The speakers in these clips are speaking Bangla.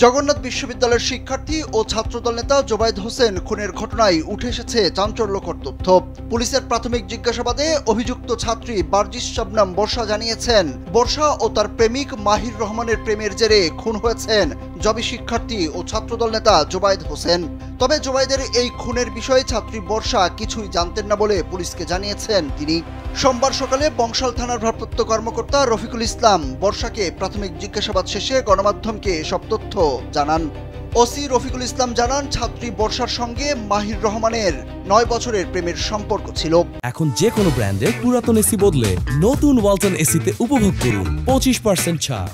জগন্নাথ বিশ্ববিদ্যালয়ের শিক্ষার্থী ও ছাত্রদল নেতা জোবায়েদ হোসেন খুনের ঘটনায় উঠে এসেছে চাঞ্চল্যকর তথ্য। পুলিশের প্রাথমিক জিজ্ঞাসাবাদে অভিযুক্ত ছাত্রী বারজিস শবনম বর্ষা জানিয়েছেন, বর্ষা ও তার প্রেমিক মাহির রহমানের প্রেমের জেরে খুন হয়েছেন জবি শিক্ষার্থী ও ছাত্রদল নেতা জোবায়েদ হোসেন। তবে জোবায়েদের এই খুনের বিষয়ে ছাত্রী বর্ষা কিছুই জানতেন না বলে পুলিশকে জানিয়েছেন তিনি। সোমবার সকালে বংশাল থানার ভারপ্রাপ্ত কর্মকর্তা রফিকুল ইসলাম বর্ষাকে প্রাথমিক জিজ্ঞাসাবাদ শেষে গণমাধ্যমকে সব তথ্য জানান। ওসি রফিকুল ইসলাম জানান, ছাত্রী বর্ষার সঙ্গে মাহির রহমানের 9 বছরের প্রেমের সম্পর্ক ছিল। এখন যে কোনো ব্র্যান্ডের পুরাতন এসি বদলে নতুন ওয়ালটন এসিতে উপভোগ করুন 25% ছাড়।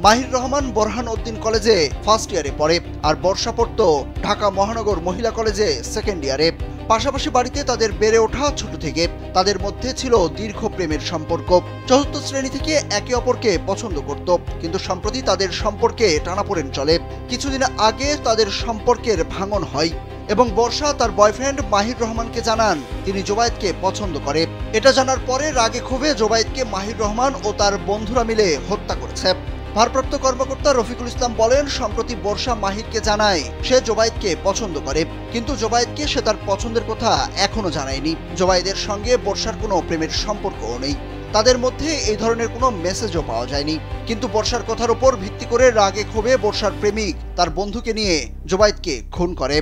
মাহির রহমান বোরহান উদ্দিন কলেজে ফার্স্ট ইয়ারে পড়ে, আর বর্ষা পড়ত ঢাকা মহানগর মহিলা কলেজে সেকেন্ড ইয়ারে। পাশাপাশি বাড়িতে তাদের বেড়ে ওঠা ছোট থেকে। তাদের মধ্যে ছিল দীর্ঘ প্রেমের সম্পর্ক। চতুর্থ শ্রেণী থেকে একে অপরকে পছন্দ করত, কিন্তু সম্প্রতি তাদের সম্পর্কে টানাপোড়েন চলে। কিছুদিন আগে তাদের সম্পর্কের ভাঙন হয় এবং বর্ষা তার বয়ফ্রেন্ড মাহির রহমানকে জানান তিনি জোবায়েদকে পছন্দ করে। এটা জানার পরে রাগে ক্ষোভে জোবায়েদকে মাহির রহমান ও তার বন্ধুরা মিলে হত্যা করেছে। ভারপ্রাপ্ত কর্মকর্তা রফিকুল ইসলাম বলেন, সম্প্রতি বর্ষা মাহিরকে জানায় সে জোবায়েদকে পছন্দ করে, কিন্তু জোবায়েদকে সে তার পছন্দের কথা এখনো জানায়নি। জোবায়েদের সঙ্গে বর্ষার কোনো প্রেমের সম্পর্কও নেই। তাদের মধ্যে এই ধরনের কোনো মেসেজও পাওয়া যায়নি। কিন্তু বর্ষার কথার উপর ভিত্তি করে রাগে ক্ষোভে বর্ষার প্রেমিক তার বন্ধুকে নিয়ে জোবায়েদকে খুন করে।